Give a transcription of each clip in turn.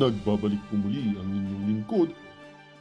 Nagbabalik po muli ang inyong lingkod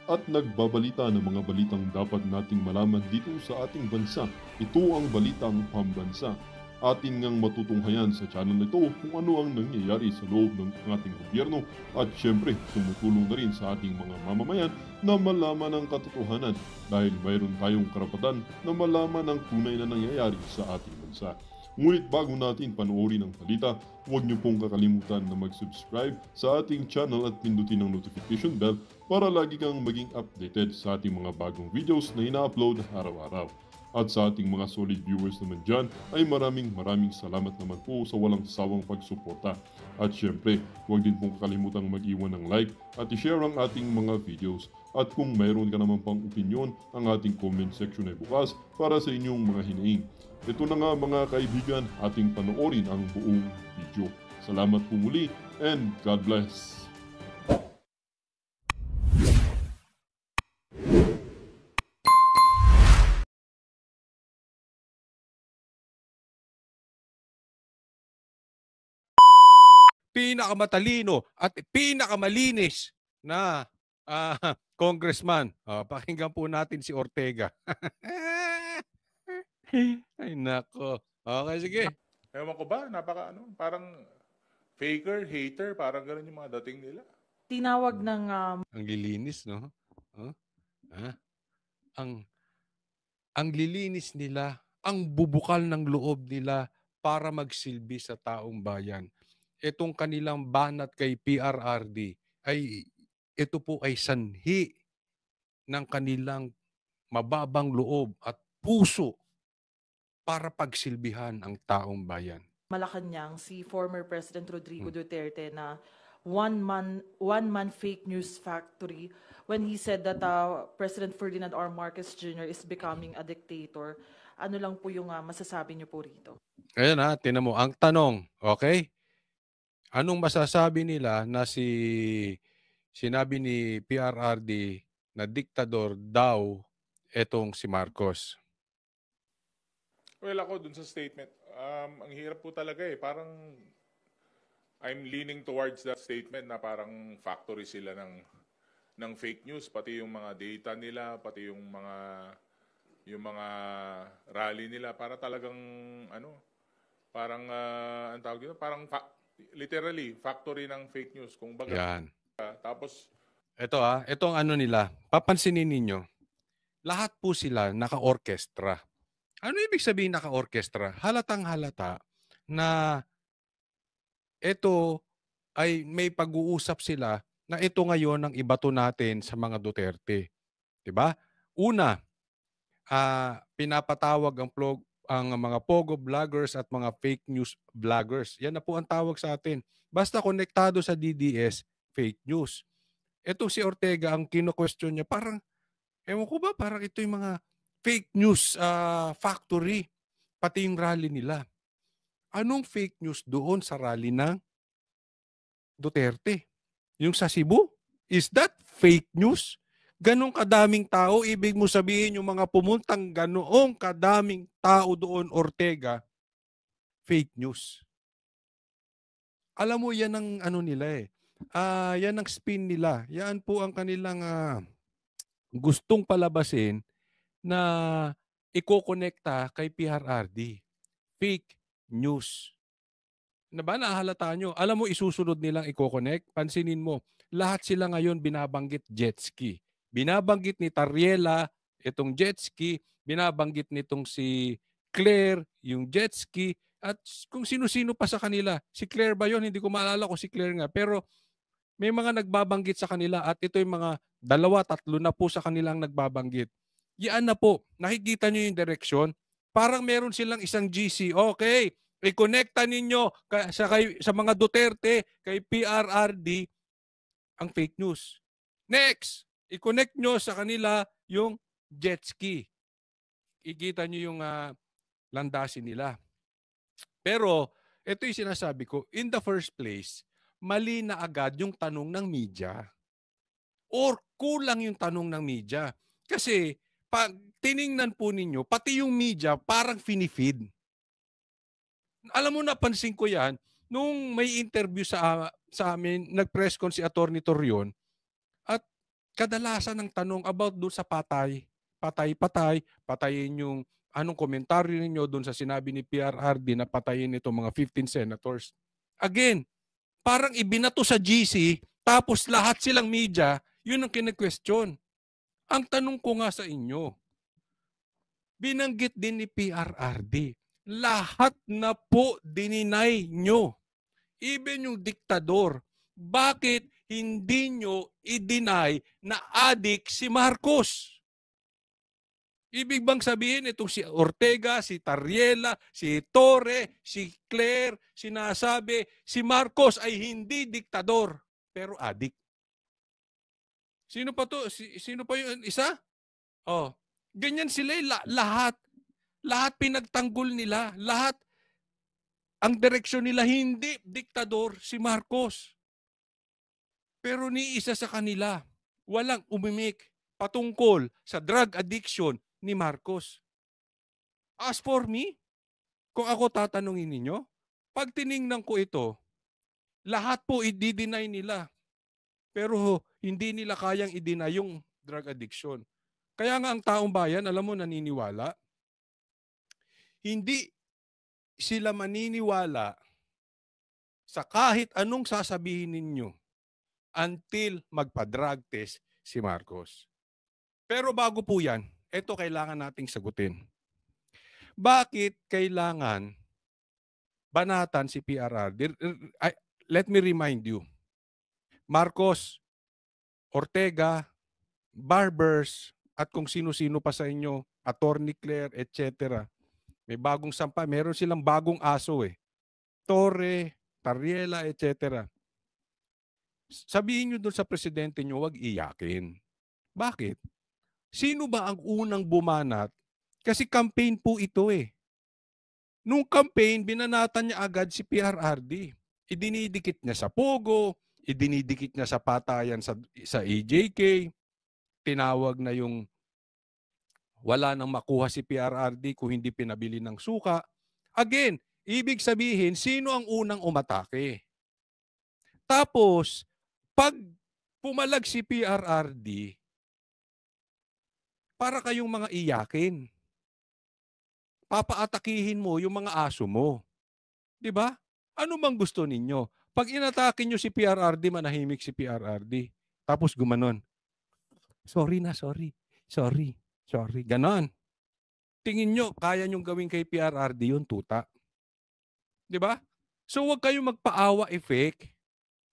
at nagbabalita ng mga balitang dapat nating malaman dito sa ating bansa. Ito ang Balitang Pambansa. Atin ngang matutunghayan sa channel na ito kung ano ang nangyayari sa loob ng ating gobyerno at syempre tumutulong na rin sa ating mga mamamayan na malaman ang katotohanan dahil mayroon tayong karapatan na malaman ang tunay na nangyayari sa ating bansa. Ngunit bago natin panoorin ang balita, huwag niyo pong kakalimutan na mag-subscribe sa ating channel at pindutin ang notification bell para lagi kang maging updated sa ating mga bagong videos na ina-upload araw-araw. At sa ating mga solid viewers naman dyan ay maraming salamat naman po sa walang sawang pagsuporta. At syempre, huwag din pong kakalimutan mag-iwan ng like at i-share ang ating mga videos. At kung mayroon ka naman pang opinion, ang ating comment section ay bukas para sa inyong mga hinaing. Ito na nga mga kaibigan, ating panoorin ang buong video. Salamat po muli and God bless! Pinakamatalino at pinakamalinis na congressman. Pakinggan po natin si Ortega. Ay nako. Okay, sige. Ewan ko ba, parang faker, hater, parang gano'n yung mga dating nila. Tinawag ng Ang lilinis, no? Ang lilinis nila, ang bubukal ng loob nila para magsilbi sa taong bayan. Itong kanilang banat kay PRRD ay ito po ay sanhi ng kanilang mababang loob at puso para pagsilbihan ang taong bayan. Malacanang, si former President Rodrigo Duterte na one-man fake news factory when he said that President Ferdinand R. Marcos Jr. is becoming a dictator. Ano lang po yung masasabi niyo po rito? Ayan tinan mo. Ang tanong, okay? Anong masasabi nila na sinabi ni PRRD na diktador daw etong si Marcos? Well, ako dun sa statement, ang hirap po talaga parang I'm leaning towards that statement na parang factory sila ng fake news, pati yung mga data nila, pati yung mga rally nila para talagang parang ang tawag dito, parang literally factory ng fake news kung baga. Yan. Tapos itong ano nila, papansinin ninyo, lahat po sila naka-orchestra. Ano ibig sabihin naka-orchestra? Halatang halata na ito ay may pag-uusap sila na ito ngayon ang ibato natin sa mga Duterte. 'Di ba? Una, pinapatawag ang mga pogo vloggers at mga fake news vloggers. Yan na po ang tawag sa atin. Basta konektado sa DDS, fake news. Ito si Ortega, ang kino-question niya, parang, ewan ko ba, parang ito yung mga fake news factory, pati yung rally nila. Anong fake news doon sa rally ng Duterte? Yung sa Cebu? Is that fake news? Ganong kadaming tao, ibig mo sabihin yung mga pumuntang ganoong kadaming tao doon, Ortega, fake news. Alam mo, yan ang ano nila yan ang spin nila. Yan po ang kanilang gustong palabasin na ikokonekta kay PRRD. Fake news. Na ba nahalata nyo? Alam mo, isusunod nilang ikokonek. Pansinin mo, lahat sila ngayon binabanggit jet ski. Binabanggit ni Tariela itong jet ski, binabanggit nitong si Claire yung jet ski, at kung sino-sino pa sa kanila. Si Claire ba yun? Hindi ko maalala kung si Claire nga. Pero may mga nagbabanggit sa kanila at ito yung mga 2-3 na po sa kanilang nagbabanggit. Yan na po. Nakikita nyo yung direksyon. Parang meron silang isang GC. Okay, i-connecta ninyo sa mga Duterte, kay PRRD, ang fake news. Next, i-connect nyo sa kanila yung jet ski. Ikita nyo yung landasin nila. Pero, ito yung sinasabi ko, in the first place, mali na agad yung tanong ng media. Or kulang yung tanong ng media. Kasi, pag tiningnan po ninyo, pati yung media parang finifeed. Alam mo, napansin ko yan, nung may interview sa amin, nag-press con si Attorney Torion, at kadalasan ng tanong about doon sa patay. Patayin yung anong komentaryo ninyo doon sa sinabi ni PRRD na patayin itong mga 15 senators. Again, parang ibinato sa GC, tapos lahat silang media, yun ang kine-question. Ang tanong ko nga sa inyo, binanggit din ni PRRD, lahat na po dininay nyo. Even yung diktador, bakit hindi nyo i-deny na adik si Marcos? Ibig bang sabihin itong si Ortega, si Tarriela, si Torre, si Claire, sinasabi si Marcos ay hindi diktador pero adik? Sino pa to? Sino pa yung isa? Oh, ganyan sila lahat. Lahat pinagtanggol nila. Lahat ang direksyon nila hindi diktador si Marcos. Pero ni isa sa kanila, walang umimik patungkol sa drug addiction ni Marcos. As for me, kung ako tatanungin ninyo, pag tiningnan ko ito, lahat po i-deny nila. Pero hindi nila kayang i-deny yung drug addiction. Kaya nga ang taong bayan, alam mo, naniniwala. Hindi sila maniniwala sa kahit anong sasabihin ninyo until magpa-drug test si Marcos. Pero bago po yan, ito kailangan nating sagutin. Bakit kailangan banatan si PRRD? Let me remind you, Marcos, Ortega, Barbers, at kung sino-sino pa sa inyo, Attorney Claire, etc. May bagong sampa, meron silang bagong aso eh. Torre, Tarriela, etc. Sabihin nyo doon sa presidente nyo, wag iyakin. Bakit? Sino ba ang unang bumanat? Kasi campaign po ito eh. Nung campaign, binanatan niya agad si PRRD. Idinidikit niya sa Pogo, idinidikit niya sa patayan sa EJK, tinawag na yung wala nang makuha si PRRD kung hindi pinabili ng suka. Again, ibig sabihin, sino ang unang umatake? Tapos, pag pumalag si PRRD, para kayong mga iyakin. Papaatakihin mo yung mga aso mo. 'Di ba? Ano bang gusto ninyo? Pag inatake nyo si PRRD, manahimik si PRRD. Tapos gumanon. Sorry na, sorry. Sorry. Ganon. Tingin nyo, kaya nyong gawin kay PRRD yun, tuta. 'Di ba? So huwag kayong magpaawa effect.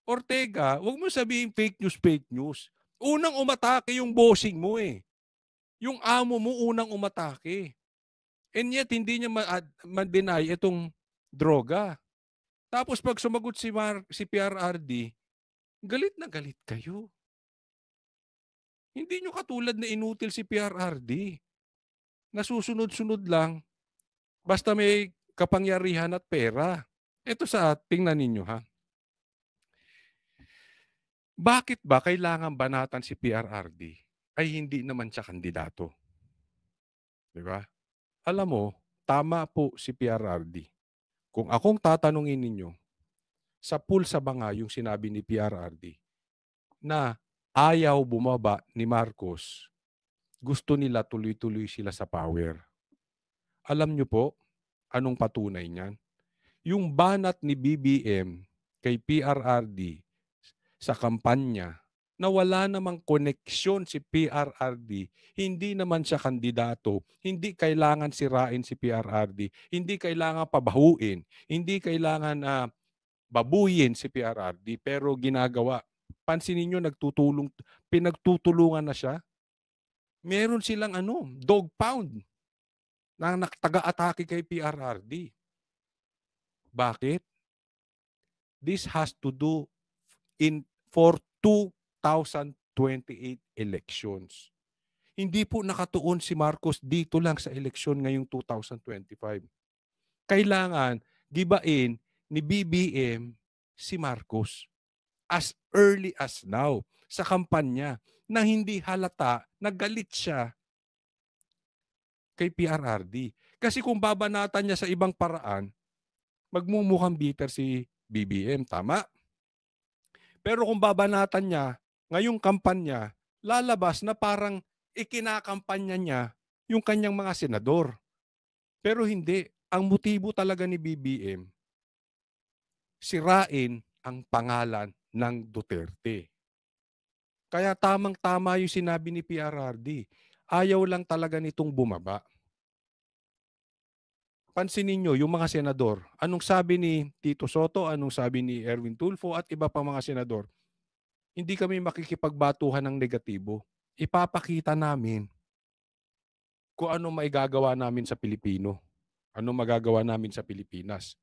Ortega, huwag mo sabihin fake news. Unang umatake yung bossing mo eh. Yung amo mo unang umatake. And yet, hindi niya ma-deny itong droga. Tapos pag sumagot si PRRD, galit na galit kayo. Hindi nyo katulad na inutil si PRRD. Nasusunod-sunod lang, basta may kapangyarihan at pera. Ito tingnan ninyo ha. Bakit ba kailangan banatan si PRRD ay hindi naman siya kandidato? Diba? Alam mo, tama po si PRRD. Kung akong tatanungin ninyo, sa pulsa ba nga yung sinabi ni PRRD na ayaw bumaba ni Marcos, gusto nila tuloy-tuloy sila sa power. Alam nyo po, anong patunay niyan? Yung banat ni BBM kay PRRD sa kampanya na wala namang koneksyon si PRRD, hindi naman siya kandidato, hindi kailangan sirain si PRRD, hindi kailangan pabahuin, hindi kailangan babuyin si PRRD, pero ginagawa. Pansinin niyo, pinagtutulungan na siya. Meron silang dog pound na taga-atake kay PRRD. Bakit? This has to do for 2028 elections. Hindi po nakatuon si Marcos dito lang sa eleksyon ngayong 2025. Kailangan gibain ni BBM si Marcos as early as now sa kampanya na hindi halata na galit siya kay PRRD. Kasi kung babanatan niya sa ibang paraan, magmumukhang bitter si BBM, tama? Pero kung babanatan niya, ngayong kampanya, lalabas na parang ikinakampanya niya yung kanyang mga senador. Pero hindi. Ang motibo talaga ni BBM, sirain ang pangalan ng Duterte. Kaya tamang-tama yung sinabi ni PRRD. Ayaw lang talaga nitong bumaba. Pansinin nyo, yung mga senador, anong sabi ni Tito Soto, anong sabi ni Erwin Tulfo at iba pa mga senador, hindi kami makikipagbatuhan ng negatibo. Ipapakita namin kung ano maigagawa namin sa Pilipino. Ano magagawa namin sa Pilipinas.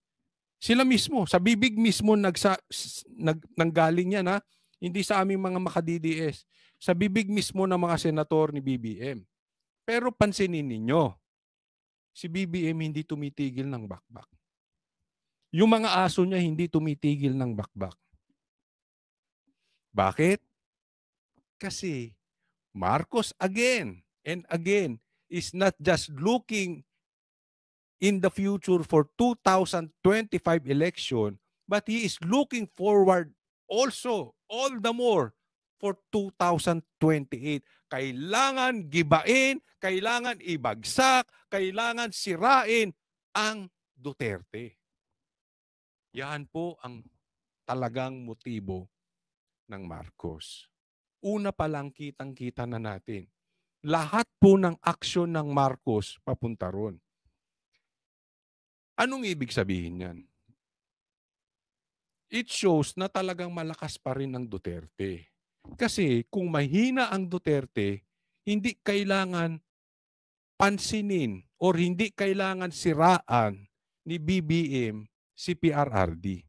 Sila mismo, sa bibig mismo nanggaling yan, ha? Hindi sa aming mga maka-DDS. Sa bibig mismo ng mga senator ni BBM. Pero pansinin ninyo, si BBM hindi tumitigil ng bakbak. Yung mga aso niya hindi tumitigil ng bakbak. Bakit? Kasi Marcos again and again is not just looking in the future for 2025 election, but he is looking forward also all the more for 2028. Kailangan gibain, kailangan ibagsak, kailangan sirain ang Duterte. Yan po ang talagang motibo ng Marcos. Una pa lang kitang-kita na natin. Lahat po ng aksyon ng Marcos papunta ron. Anong ibig sabihin yan? It shows na talagang malakas pa rin ang Duterte. Kasi kung mahina ang Duterte, hindi kailangan pansinin or hindi kailangan siraan ni BBM si PRRD.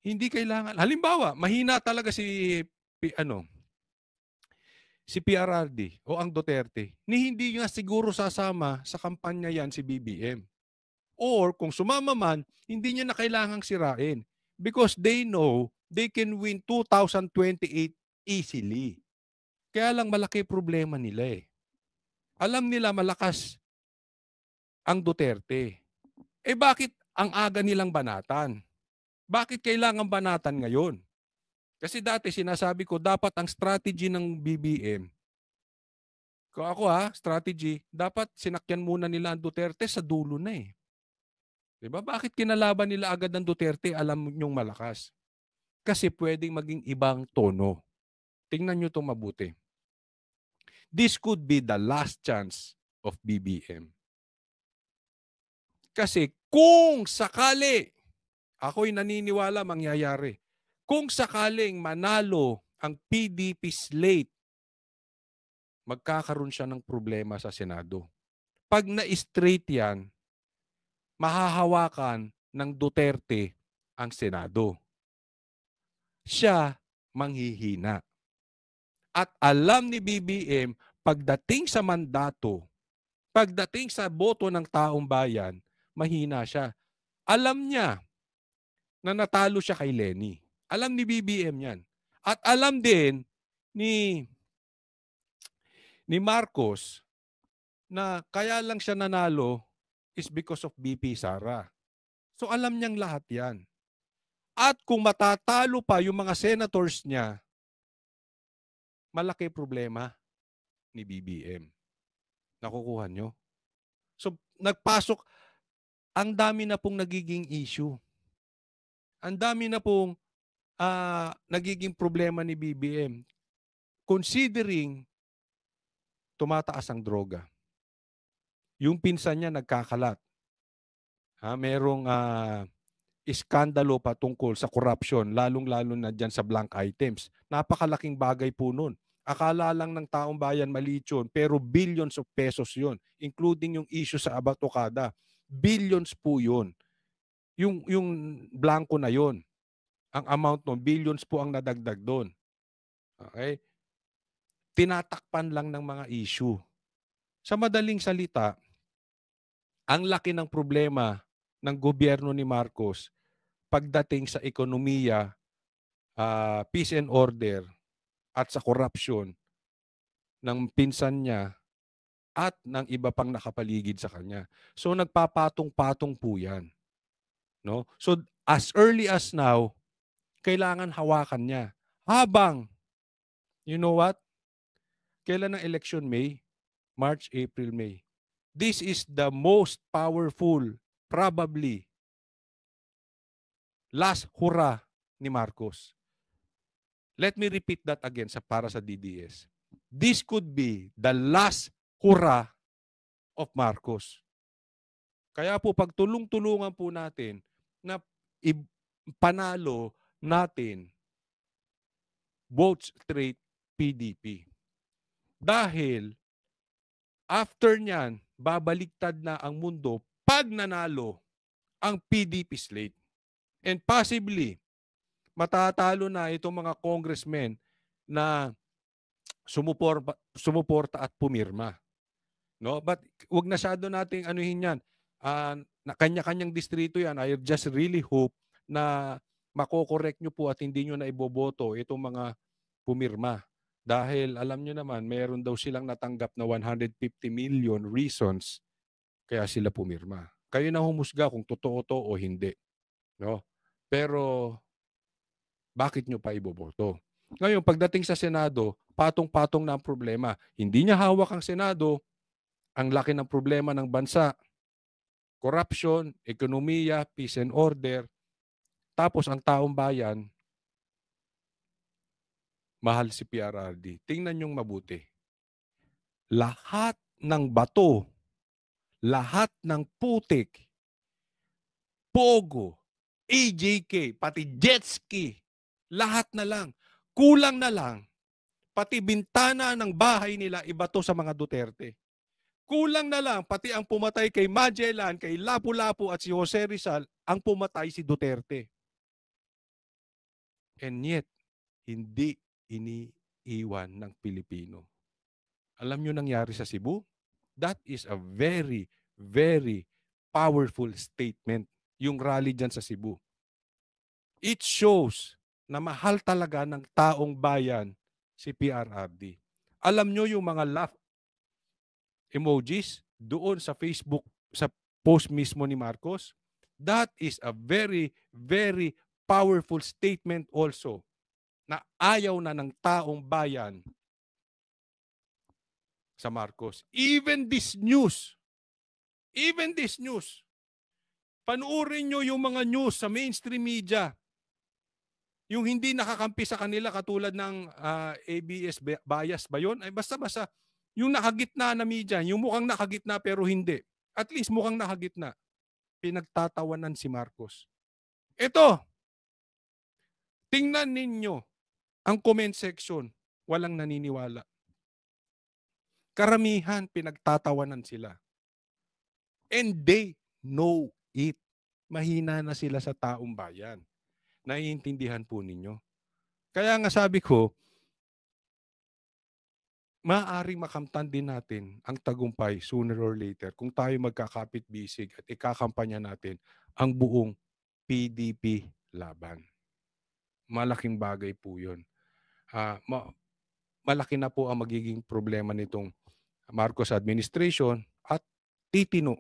Hindi kailangan. Halimbawa, mahina talaga si PRRD o ang Duterte, ni hindi nga siguro sasama sa kampanya yan si BBM. Or kung sumama man, hindi niya na kailangang sirain because they know they can win 2028 easily. Kaya lang malaki problema nila eh. Alam nila malakas ang Duterte. Eh bakit ang aga nilang banatan? Bakit kailangan banatan ngayon? Kasi dati sinasabi ko, dapat ang strategy ng BBM, kung ako strategy, dapat sinakyan muna nila ang Duterte sa dulo na eh. Diba? Bakit kinalaban nila agad ng Duterte? Alam nyong malakas. Kasi pwedeng maging ibang tono. Tingnan nyo itong mabuti. This could be the last chance of BBM. Kasi kung sakali, ako'y naniniwala mangyayari, kung sakaling manalo ang PDP slate, magkakaroon siya ng problema sa Senado. Pag na-straight yan, mahahawakan ng Duterte ang Senado. Siya manghihina. At alam ni BBM, pagdating sa mandato, pagdating sa boto ng taong bayan, mahina siya. Alam niya na natalo siya kay Lenny. Alam ni BBM yan. At alam din ni Marcos na kaya lang siya nanalo is because of BP Sara. So alam niyang lahat yan. At kung matatalo pa yung mga senators niya, malaki problema ni BBM. Nakukuha nyo? So nagpasok, ang dami na pong nagiging issue. Ang dami na pong nagiging problema ni BBM. Considering tumataas ang droga. Yung pinsan niya nagkakalat. Merong iskandalo pa tungkol sa corruption, lalong-lalo na dyan sa blank items. Napakalaking bagay po nun. Akala lang ng taong bayan maliit yun, pero billions of pesos yun, including yung issue sa Abatocada. Billions po yun. Yung blanco na yun. Ang amount nun, billions po ang nadagdag doon. Okay? Tinatakpan lang ng mga issue. Sa madaling salita, ang laki ng problema ng gobyerno ni Marcos pagdating sa ekonomiya, peace and order, at sa corruption ng pinsan niya at ng iba pang nakapaligid sa kanya. So nagpapatong-patong po yan. No? So as early as now, kailangan hawakan niya. Habang, you know what? Kailan ang election? May? March, April, May. This is the most powerful, probably, last hurrah ni Marcos. Let me repeat that again para sa DDS. This could be the last hurrah of Marcos. Kaya po pagtulong-tulungan po natin na panalo natin vote straight PDP. Dahil after niyan, babaliktad na ang mundo pag nanalo ang PDP slate. And possibly, matatalo na itong mga congressmen na sumuporta at pumirma. No? But wag na masyado nating anuhin yan. Na kanya-kanyang distrito yan. I just really hope na mako-correct nyo po at hindi nyo na iboboto itong mga pumirma. Dahil alam nyo naman, mayroon daw silang natanggap na 150 million reasons kaya sila pumirma. Kayo na humusga kung totoo to o hindi. No? Pero bakit nyo pa iboboto? Ngayon, pagdating sa Senado, patong-patong na ang problema. Hindi niya hawak ang Senado. Ang laki ng problema ng bansa. Corruption, ekonomiya, peace and order. Tapos ang taong bayan, mahal si PRRD. Tingnan niyong mabuti. Lahat ng bato, lahat ng putik, pogo, AJK, pati jet ski, lahat na lang. Kulang na lang, pati bintana ng bahay nila ibato sa mga Duterte. Kulang na lang, pati ang pumatay kay Magellan, kay Lapu-Lapu at si Jose Rizal, ang pumatay si Duterte. And yet, hindi iniiwan ng Pilipino. Alam nyo nangyari sa Cebu? That is a very, very powerful statement, yung rally dyan sa Cebu. It shows na mahal talaga ng taong bayan si PRRD. Alam nyo yung mga laugh emojis doon sa Facebook, sa post mismo ni Marcos? That is a very, very powerful statement also na ayaw na ng taong bayan sa Marcos. Even this news, panuorin nyo yung mga news sa mainstream media, yung hindi nakakampi sa kanila katulad ng ABS bias ba yun? Ay basta-basta, yung nakagitna na media, yung mukhang nakagitna pero hindi. At least mukhang nakagitna. Pinagtatawanan si Marcos. Ito, tingnan ninyo ang comment section. Walang naniniwala. Karamihan pinagtatawanan sila. And they know it. Mahina na sila sa taong bayan. Naiintindihan po ninyo. Kaya nga sabi ko, maaaring makamtan din natin ang tagumpay sooner or later kung tayo magkakapit-bisig at ikakampanya natin ang buong PDP laban. Malaking bagay po yun. Malaki na po ang magiging problema nitong Marcos administration at titino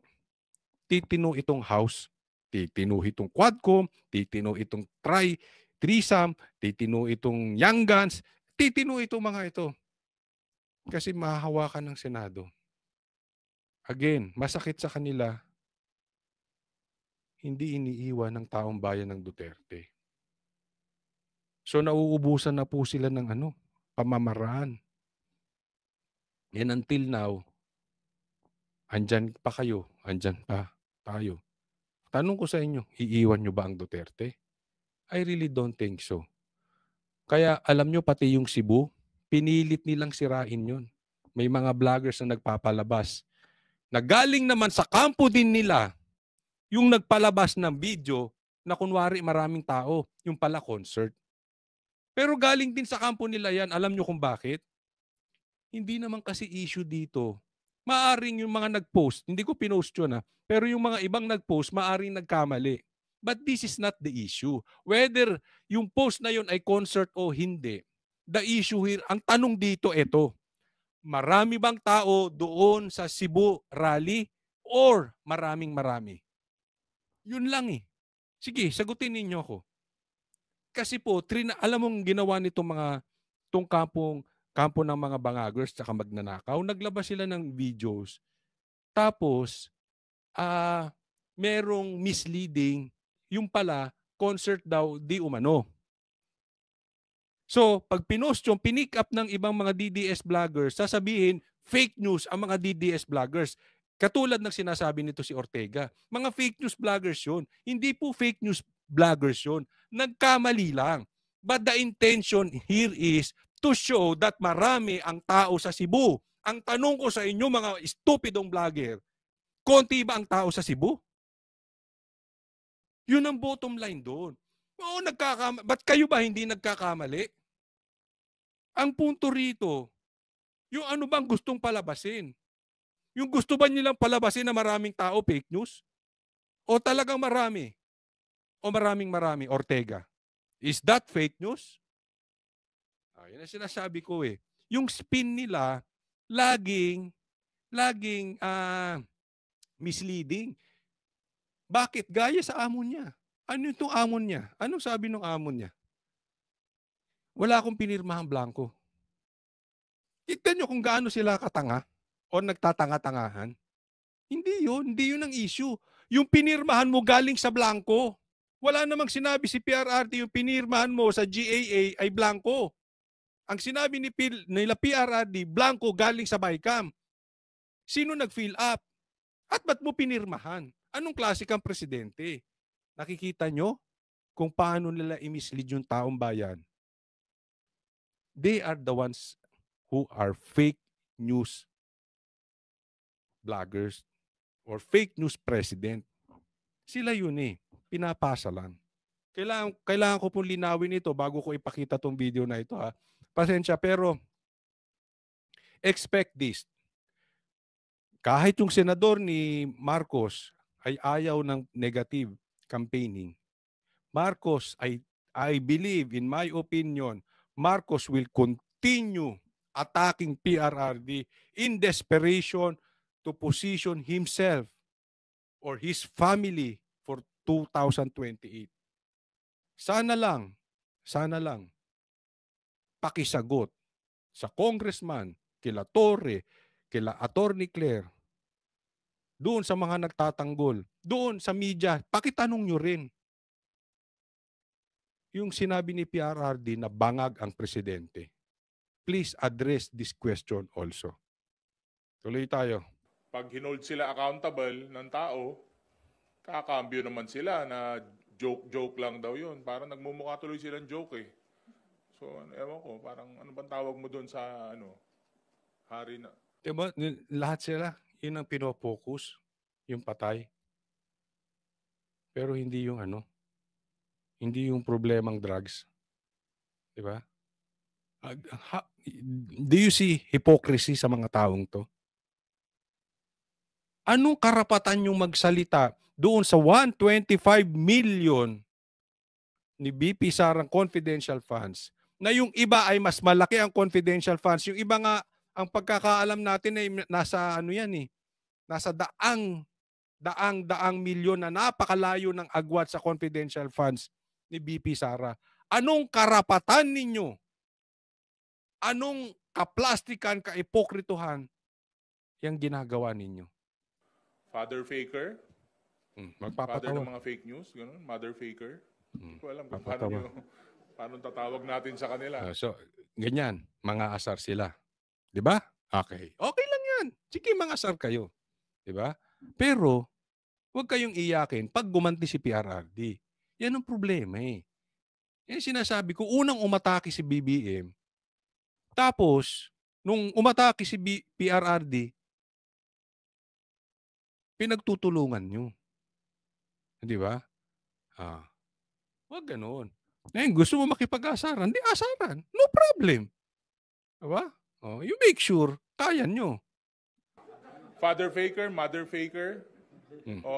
itong House, titino itong Quadcom, titino itong threesome, titino itong Young Guns, titino itong mga ito. Kasi mahahawakan ng Senado. Again, masakit sa kanila, hindi iniiwan ng taong bayan ng Duterte. So nauubusan na po sila ng pamamaraan. And until now, andyan pa kayo, andyan pa tayo. Tanong ko sa inyo, iiwan nyo ba ang Duterte? I really don't think so. Kaya alam nyo pati yung Cebu, pinilit nilang sirain yun. May mga vloggers na nagpapalabas. Na galing naman sa kampo din nila, yung nagpalabas ng video na kunwari maraming tao, yung pala concert. Pero galing din sa kampo nila yan, alam nyo kung bakit? Hindi naman kasi issue dito. Maaring yung mga nag-post, hindi ko pinost yun pero yung mga ibang nag-post, maaring nagkamali. But this is not the issue. Whether yung post na yun ay concert o hindi, the issue here, ang tanong dito ito, marami bang tao doon sa Cebu rally or marami? Yun lang Sige, sagutin ninyo ako. Kasi po, alam mong ginawa nitong itong kampo ng mga bangagers tsaka magnanakaw, naglabas sila ng videos. Tapos, merong misleading, yung pala, concert daw di umano. So, pag pinost yung pinick up ng ibang mga DDS vloggers, sasabihin, fake news ang mga DDS vloggers. Katulad ng sinasabi nito si Ortega. Mga fake news vloggers yun. Hindi po fake news vloggers yun. Nagkamali lang. But the intention here is to show that marami ang tao sa Cebu. Ang tanong ko sa inyo, mga stupidong vlogger, konti ba ang tao sa Cebu? Yun ang bottom line doon. Oo, ba't kayo ba hindi nagkakamali? Ang punto rito, yung ano bang gustong palabasin? Yung gusto ba nilang palabasin na maraming tao, fake news? O talagang marami? O maraming, Ortega? Is that fake news? Yan ang sinasabi ko eh. Yung spin nila, laging misleading. Bakit? Gaya sa amon niya. Ano itong amon niya? Anong sabi ng amon niya? Wala akong pinirmahang blanco. Kita nyo kung gaano sila katanga o nagtatanga-tangahan. Hindi yun ang issue. Yung pinirmahan mo galing sa blanco. Wala namang sinabi si PRRD yung pinirmahan mo sa GAA ay blanco. Ang sinabi nila PRRD, blanco galing sa BICAM. Sino nag-fill up? At ba't mo pinirmahan? Anong klase kang presidente? Nakikita nyo kung paano nila i-mislead yung taong bayan? They are the ones who are fake news bloggers or fake news president. Sila yun eh. Pinapasa lang. Kailangan ko pong linawin ito bago ko ipakita tong video na ito. Pasensya, pero expect this. Kahit yung senador ni Marcos ay ayaw ng negative campaigning, Marcos, I believe, in my opinion, Marcos will continue attacking PRRD in desperation to position himself or his family for 2028. Sana lang, pakisagot sa congressman, kila Torre, kila Attorney Claire, doon sa mga nagtatanggol, doon sa media, pakitanong nyo rin. Yung sinabi ni PRRD na bangag ang presidente. Please address this question also. Tuloy tayo. Pag hinold sila accountable ng tao, kakambyo naman sila na joke lang daw yun. Parang nagmumukha tuloy silang joke eh. So, ewan ko, parang ano bang tawag mo doon sa hari na? Diba, lahat sila, yun ang pinopokus, yung patay. Pero hindi yung hindi yung problemang drugs. Diba? Do you see hypocrisy sa mga taong to? Anong karapatan yung magsalita doon sa 125 million ni BP Sarang confidential funds na yung iba ay mas malaki ang confidential funds. Yung iba nga, ang pagkakaalam natin ay nasa nasa daang milyon na napakalayo ng agwat sa confidential funds ni BP Sara. Anong karapatan ninyo? Anong kaplastikan, kaipokrituhan yung ginagawa ninyo? Father faker? Father Magpapatawa. ng mga fake news? Ganun? Mother faker? Hindi ko alam kung Papatawa. paano tatawag natin sa kanila. So, ganyan, mga asar sila. 'Di ba? Okay. Okay lang 'yan. Sige, mga asar kayo. 'Di ba? Pero, huwag kayong iyakin pag gumanti si PRRD. Yan ang problema eh. Yan sinasabi ko, unang umatake si BBM. Tapos, nung umatake si PRRD, pinagtutulungan nyo. Di ba? Huwag ganoon. Ngayon, gusto mo makipag-asaran? Di asaran. No problem. Di ba? You make sure, kaya nyo. Father faker, mother faker, o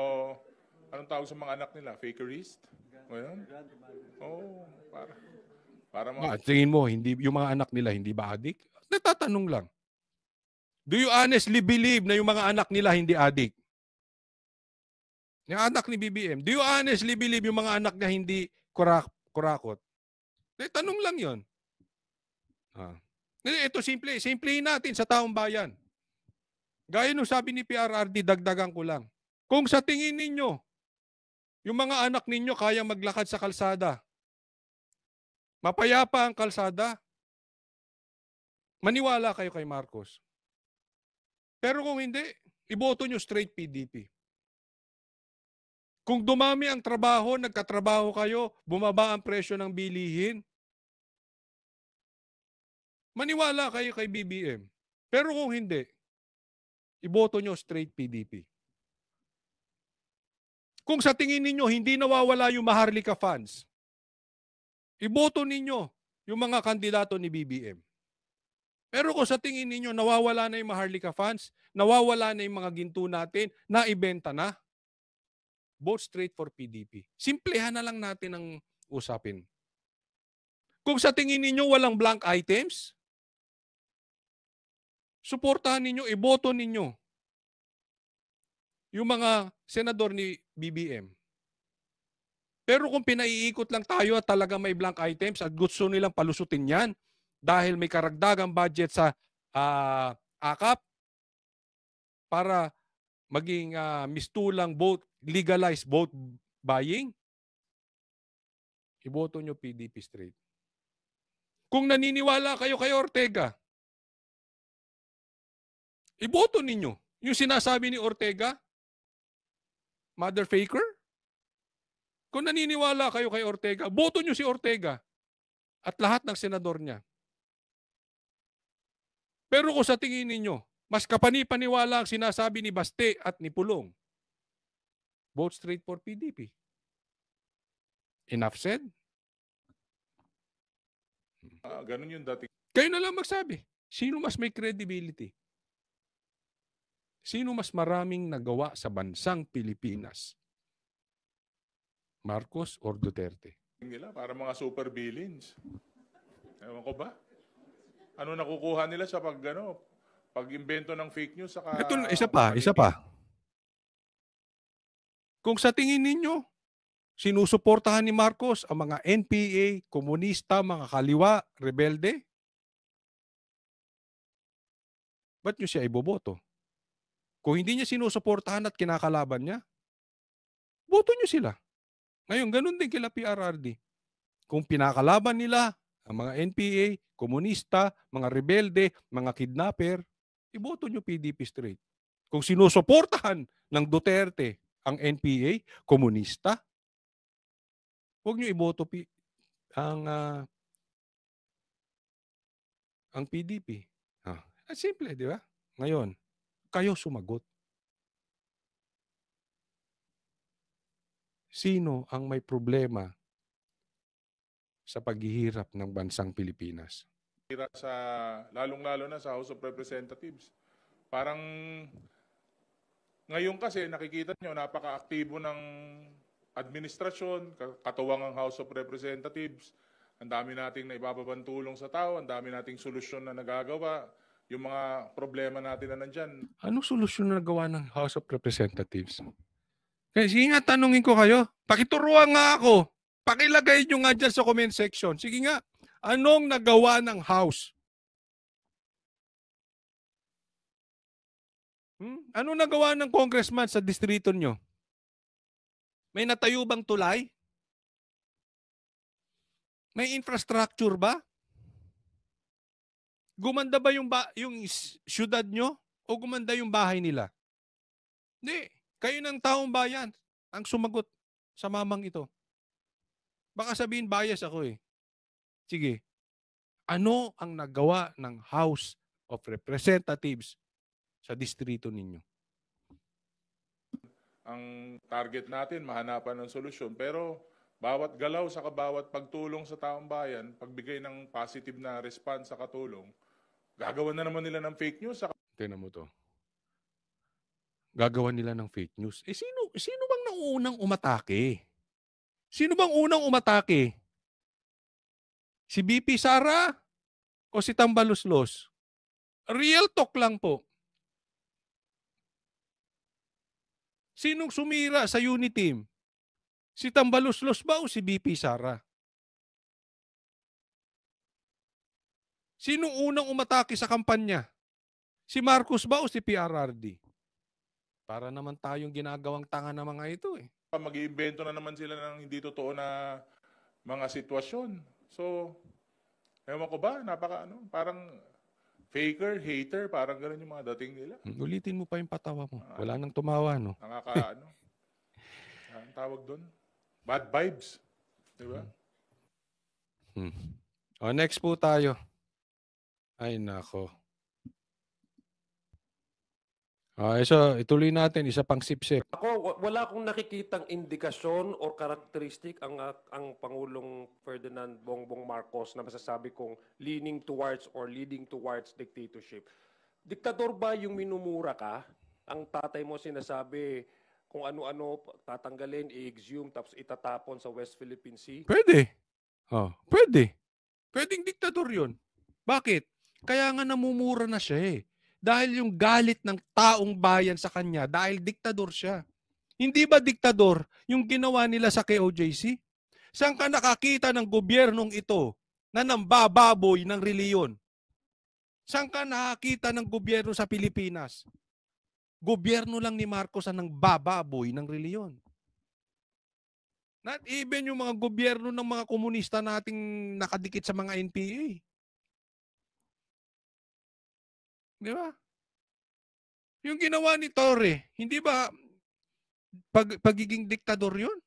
anong tawag sa mga anak nila? Fakerist? O yun? Para Tingin mo, yung mga anak nila hindi ba adik? Natatanong lang. Do you honestly believe na yung mga anak nila hindi adik? Yung anak ni BBM, do you honestly believe yung mga anak niya hindi kurakot? Tanong lang yon. Ito simple. Simplihin natin sa taong bayan. Gaya nung sabi ni PRRD, dagdagan ko lang. Kung sa tingin ninyo, yung mga anak ninyo kaya maglakad sa kalsada, mapayapa ang kalsada, maniwala kayo kay Marcos. Pero kung hindi, iboto nyo straight PDP. Kung dumami ang trabaho, nagkatrabaho kayo, bumaba ang presyo ng bilihin, maniwala kayo kay BBM. Pero kung hindi, iboto nyo straight PDP. Kung sa tingin ninyo hindi nawawala yung Maharlika funds, iboto ninyo yung mga kandidato ni BBM. Pero kung sa tingin ninyo nawawala na yung Maharlika funds, nawawala na yung mga ginto natin, naibenta na, vote straight for PDP. Simplehan na lang natin ang usapin. Kung sa tingin ninyo walang blank items, suportahan ninyo, iboto ninyo yung mga senador ni BBM. Pero kung pinaiikot lang tayo at talaga may blank items at gusto nilang palusutin yan dahil may karagdagang budget sa AKAP para maging mistulang vote, legalized vote buying, iboto nyo PDP straight. Kung naniniwala kayo kay Ortega, iboto ninyo yung sinasabi ni Ortega, mother faker. Kung naniniwala kayo kay Ortega, boto nyo si Ortega at lahat ng senador niya. Pero kung sa tingin ninyo, mas kapani-paniwala ang sinasabi ni Baste at ni Pulong, vote straight for PDP. Enough said? Ganun yung dating. Kayo na lang magsabi. Sino mas may credibility? Sino mas maraming nagawa sa bansang Pilipinas? Marcos or Duterte? Nila para mga super villains. Ewan ko ba? Ano nakukuha nila sa pag-imbento ng fake news saka Ito, isa pa. Kung sa tingin ninyo, sinusuportahan ni Marcos ang mga NPA, komunista, mga kaliwa, rebelde, ba't nyo siya iboboto? Kung hindi niya sinusuportahan at kinakalaban niya, boto nyo sila. Ngayon, ganun din kila PRRD. Kung pinakalaban nila ang mga NPA, komunista, mga rebelde, mga kidnapper, iboto nyo PDP straight. Kung sinusuportahan ng Duterte ang NPA, komunista, huwag nyo iboto ang PDP. Simple, di ba? Ngayon, kayo sumagot. Sino ang may problema sa paghihirap ng bansang Pilipinas? Lalong-lalo na sa House of Representatives. Parang ngayon kasi nakikita nyo napaka-aktibo ng administrasyon, katuwang ang House of Representatives. Ang dami nating naibababang tulong sa tao, ang dami nating solusyon na nagagawa. Yung mga problema natin na nandyan. Anong solusyon na nagawa ng House of Representatives? Kaya sige nga, tanungin ko kayo. Pakituruan nga ako. Pakilagay nyo nga dyan sa comment section. Sige nga, anong nagawa ng House? Anong nagawa ng congressman sa distrito nyo? May natayo bang tulay? May infrastructure ba? Gumanda ba yung syudad nyo o gumanda yung bahay nila? Hindi. Kayo ng taong bayan ang sumagot sa mamang ito. Baka sabihin bias ako eh. Sige. Ano ang nagawa ng House of Representatives sa distrito ninyo? Ang target natin, mahanapan ng solusyon. Pero bawat galaw sa bawat pagtulong sa taong bayan, pagbigay ng positive na response sa katulong, gagawa na naman nila ng fake news. Tingnan mo to. Gagawa nila ng fake news. Sino bang naunang umatake? Sino bang unang umatake? Si BP Sara o si Tambaluslos? Real talk lang po. Sinong sumira sa Uniteam? Si Tambaluslos ba o si BP Sara? Sinong unang umatake sa kampanya? Si Marcos ba o si PRRD? Para naman tayong ginagawang tanga ng mga ito eh. Mag-iimbento na naman sila ng hindi totoo na mga sitwasyon. So, ewan ko ba, parang faker, hater, parang gano'n yung mga dating nila. Ulitin mo pa yung patawa mo. Wala nang tumawa, no? Ang tawag doon? Bad vibes. Di ba? O, next po tayo. Ay, nako. So, ituloy natin. Isa pang sip-sip. Ako, wala akong nakikitang indikasyon or karakteristik ang Pangulong Ferdinand Bongbong Marcos na masasabi kong leaning towards or leading towards dictatorship. Diktador ba yung minumura ka? Ang tatay mo sinasabi kung ano-ano tatanggalin, i-exhume, tapos itatapon sa West Philippine Sea? Pwede. Pwede. Pwedeng diktador yun. Bakit? Kaya nga namumura na siya eh. Dahil yung galit ng taong bayan sa kanya, dahil diktador siya. Hindi ba diktador yung ginawa nila sa KOJC? Saan ka nakakita ng gobyernong ito na nambababoy ng reliyon? Saan ka nakakita ng gobyerno sa Pilipinas? Gobyerno lang ni Marcos ang nangbababoy ng reliyon. Not even yung mga gobyerno ng mga komunista nating nakadikit sa mga NPA. Di ba? Yung ginawa ni Torre, hindi ba pagiging diktador yun?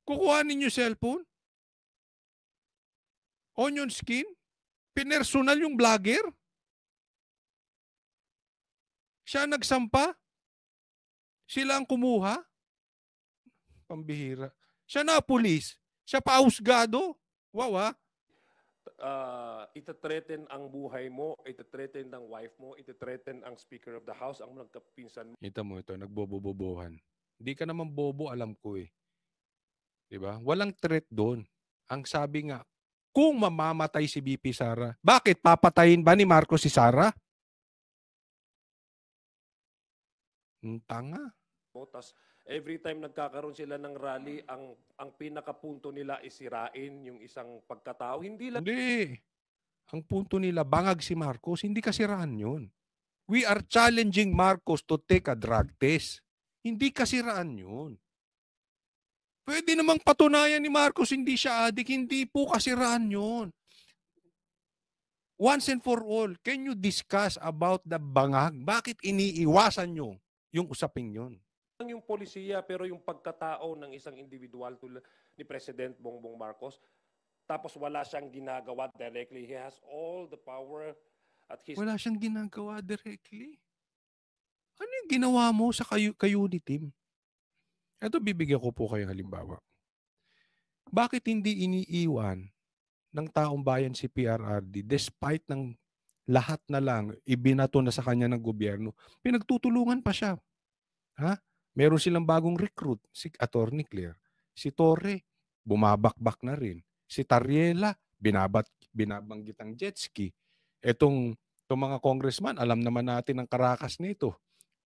Kukuhanin yung cellphone? Onion skin? Pinersonal yung vlogger? Siya nagsampa? Sila ang kumuha? Pambihira. Siya na pulis? Siya pa husgado? Wow Itatreten ang buhay mo, itatreten ng wife mo, itatreten ang Speaker of the House, ang nagkapinsan mo. Kita mo ito, nagbobobobohan. Hindi ka naman bobo, alam ko eh. Diba? Walang threat doon. Ang sabi nga, kung mamamatay si BP Sara, bakit papatayin ba ni Marcos si Sara? Tanga. Tapos every time nagkakaroon sila ng rally, ang pinakapunto nila is sirain yung isang pagkatao. Hindi lang. Hindi. Ang punto nila, bangag si Marcos, hindi kasiraan yun. We are challenging Marcos to take a drug test. Hindi kasiraan yun. Pwede namang patunayan ni Marcos hindi siya adik, hindi po kasiraan yun. Once and for all, can you discuss about the bangag? Bakit iniiwasan nyo yung usaping yun? Yung polisiya pero yung pagkatao ng isang individual tulad ni President Bongbong Marcos, tapos wala siyang ginagawa directly. He has all the power at his... Wala siyang ginagawa directly. Ano yung ginawa mo sa Uniteam? Ito, bibigyan ko po kayo halimbawa. Bakit hindi iniiwan ng taong bayan si PRRD despite ng lahat na lang ibinato na sa kanya ng gobyerno? Pinagtutulungan pa siya. Meron silang bagong recruit, si Attorney Claire. Si Torre, bumabakbak na rin. Si Tariela, binabanggit ang jet ski. Itong mga congressman, alam naman natin ang karakas nito.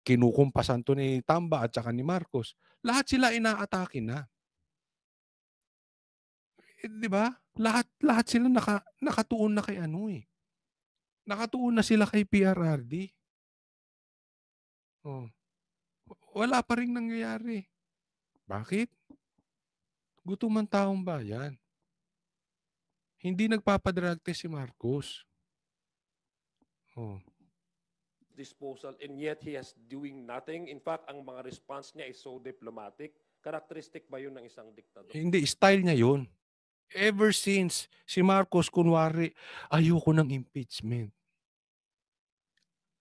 Kinukumpasan to ni Tamba at saka ni Marcos. Lahat sila inaatake na. Di ba? Lahat sila nakatuon na kay ano eh. Nakatuon na sila kay PRRD. Wala pa rin nangyayari. Bakit? Gutom ang taong bayan. Hindi nagpapadrug test si Marcos. Disposal, and yet he is doing nothing. In fact, ang mga response niya is so diplomatic. Characteristic ba yun ng isang diktador? Hindi, style niya yun. Ever since si Marcos, kunwari, ayoko ng impeachment.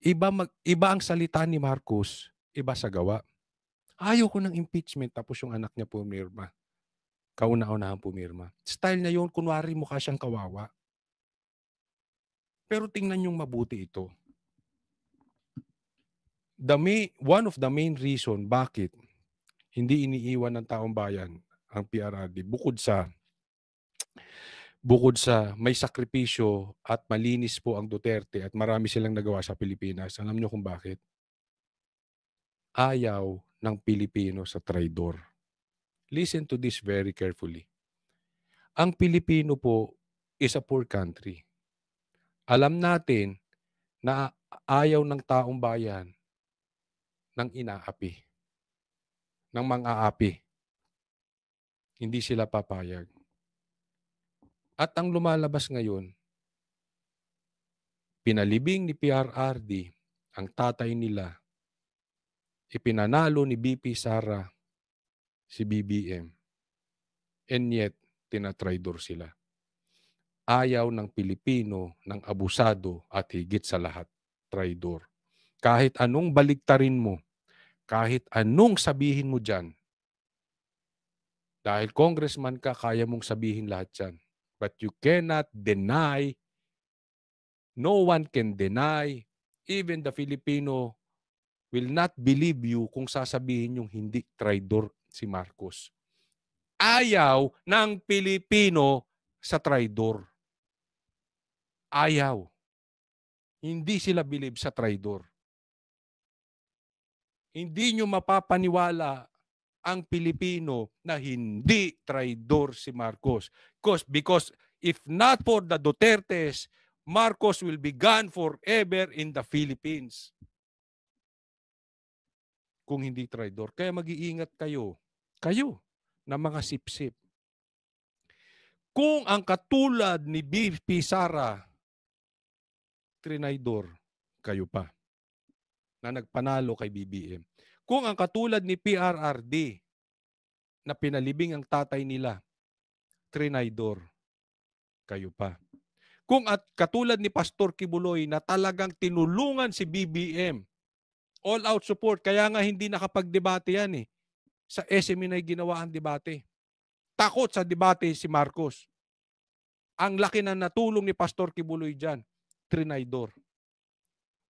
Iba ang salita ni Marcos, iba sa gawa. Ayoko ng impeachment, tapos yung anak niya pumirma. Kauna-unahan pumirma. Style niya yun, kunwari mukha siyang kawawa. Pero tingnan yung mabuti ito. One of the main reason bakit hindi iniiwan ng taong bayan ang PRRD, bukod bukod sa may sakripisyo at malinis po ang Duterte at marami silang nagawa sa Pilipinas, alam niyo kung bakit? Ayaw ng Pilipino sa traidor. Listen to this very carefully. Ang Pilipino po is a poor country. Alam natin na ayaw ng taong bayan ng inaapi, ng mang-aapi. Hindi sila papayag. At ang lumalabas ngayon, pinalibing ni PRRD ang tatay nila, ipinanalo ni BP Sara si BBM, and yet tinatraidor sila. Ayaw ng Pilipino ng abusado at higit sa lahat, traidor. Kahit anong baliktarin mo, kahit anong sabihin mo dyan, dahil congressman ka, kaya mong sabihin lahat yan. But you cannot deny, no one can deny, even the Filipino will not believe you kung sasabihin yung hindi traidor si Marcos. Ayaw ng Pilipino sa traidor. Ayaw. Hindi sila believe sa traidor. Hindi nyo mapapaniwala ang Pilipino na hindi traidor si Marcos. Because if not for the Dutertes, Marcos will be gone forever in the Philippines. Kung hindi traidor. Kaya mag-iingat kayo. Kayo na mga sipsip. Kung ang katulad ni BP Sara, trinaidor, kayo pa, na nagpanalo kay BBM. Kung ang katulad ni PRRD, na pinalibing ang tatay nila, trinaidor, kayo pa. Kung at katulad ni Pastor Kibuloy na talagang tinulungan si BBM, all out support, kaya nga hindi nakapagdebate yan eh. Sa SMNI ginawa ang debate. Takot sa debate si Marcos. Ang laki na natulong ni Pastor Kibuloy dyan, trinaidor.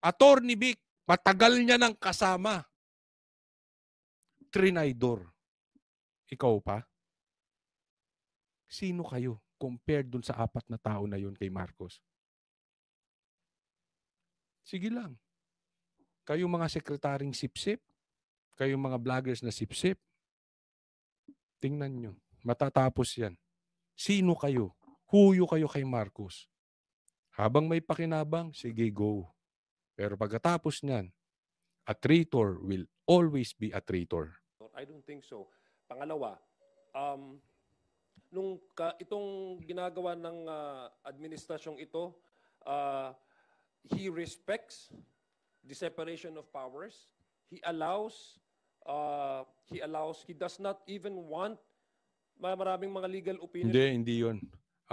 Attorney Vic, matagal niya nang kasama, trinaidor. Ikaw pa? Sino kayo compared dun sa 4 na tao na yun kay Marcos? Sige lang. Kayong mga sekretaring sipsip, kayong mga vloggers na sipsip, tingnan nyo. Matatapos yan. Sino kayo? Huyo kayo kay Marcos. Habang may pakinabang, sige go. Pero pagkatapos niyan, a traitor will always be a traitor. I don't think so. Pangalawa, itong ginagawa ng administrasyong ito, he respects the separation of powers. He does not even want maraming mga legal opinion. Hindi yun.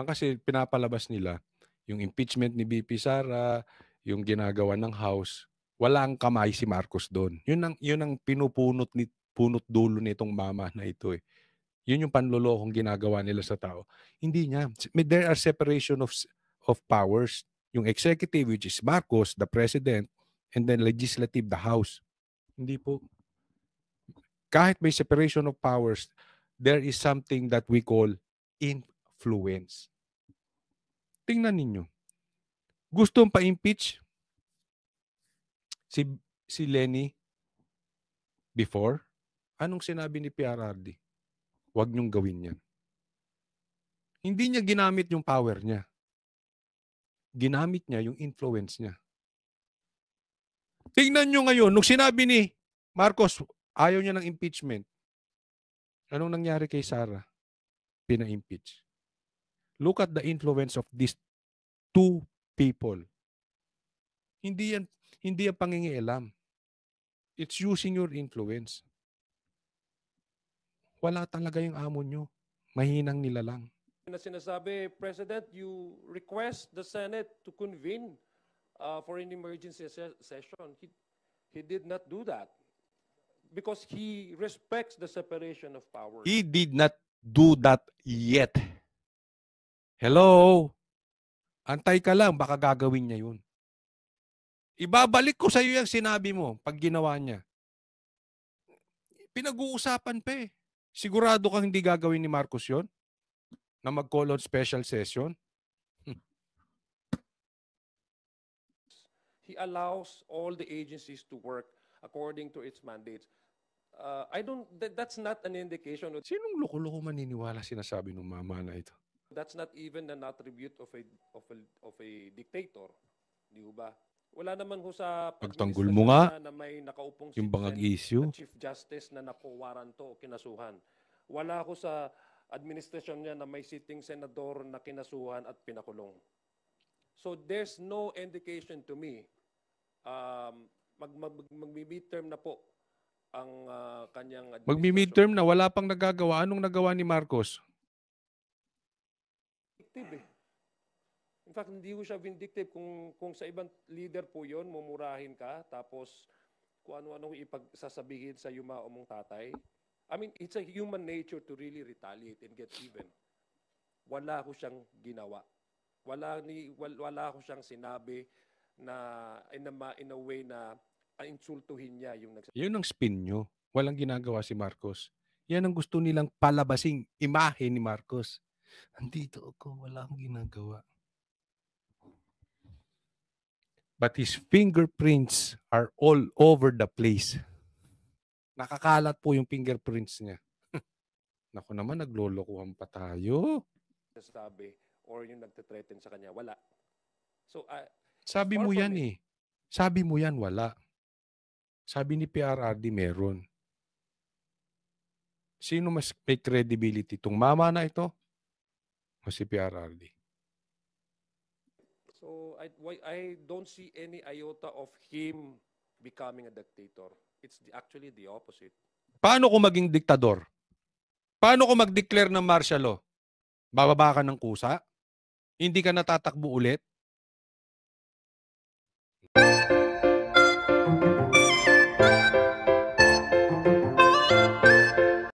Ang kasi pinapalabas nila, yung impeachment ni BP Sara, yung ginagawa ng House, walang kamay si Marcos doon. Yun ang punot dulo nitong mama na ito eh. Yun yung panlolokong ginagawa nila sa tao. Hindi niya. There are separation of powers. Yung executive, which is Marcos, the president, and then legislative, the House. Hindi po. Kahit may separation of powers, there is something that we call influence. Tingnan ninyo. Gustong pa-impeach si Lenny before? Anong sinabi ni PRRD? Huwag niyong gawin yan. Hindi niya ginamit yung power niya. Ginamit niya yung influence niya. Tingnan niyo ngayon, nung sinabi ni Marcos, ayaw niya ng impeachment. Anong nangyari kay Sara? Pina-impeach. Look at the influence of these two people. Hindi yan pangingialam. It's using your influence. Wala talaga yung amo nyo. Mahinang nila lang. Na sinasabi, President, you request the Senate to convene for an emergency session. He did not do that because he respects the separation of powers. He did not do that yet. Hello? Antay ka lang, baka gagawin niya yun. Ibabalik ko sa iyo yung sinabi mo pag ginawa niya. Pinag-uusapan pa eh. Sigurado kang hindi gagawin ni Marcos yun? na mag-call on special session? He allows all the agencies to work according to its mandates. That's not an indication. Sinong loko-loko maniniwala sinasabi ng mama na ito? That's not even an attribute of a dictator. Di ba? Wala naman ho sa Pagtanggol mo nga, na may nakaupong yung bangag citizen issue. na Chief Justice na nakuwaranto o kinasuhan. Wala ho sa administrasyon niya na may sitting senador na kinasuhan at pinakulong. So there's no indication to me. Mag-midterm na po ang kanyang administrasyon. Magmi-midterm na, wala pang nagagawa. Anong nagawa ni Marcos? Vindictive eh. In fact, hindi ko siya vindictive. Kung sa ibang leader po yon, mumurahin ka, tapos kung ano-anong ipagsasabihin sa yumao mong tatay. I mean, it's a human nature to really retaliate and get even. Wala ko siyang ginawa. Wala ko siyang sinabi na in a way na insultuhin niya yung nagsasabi. Yun ang spin nyo. Walang ginagawa si Marcos. Yan ang gusto nilang palabasing imahe ni Marcos. Andito ako, wala akong ginagawa. But his fingerprints are all over the place. Nakakalat po yung fingerprints niya. Naku naman, naglolokohan pa tayo. Sabi or yung nagte-threaten sa kanya, wala. So, Sabi mo yan eh. Sabi mo yan, wala. Sabi ni PRRD, meron. Sino mas may credibility? Itong mama na ito o si PRRD? So, I don't see any iota of him becoming a dictator. It's actually the opposite. Paano kung maging diktador? Paano kung mag-declare ng martial law? Bababa ka ng kusa? Hindi ka natatakbo ulit?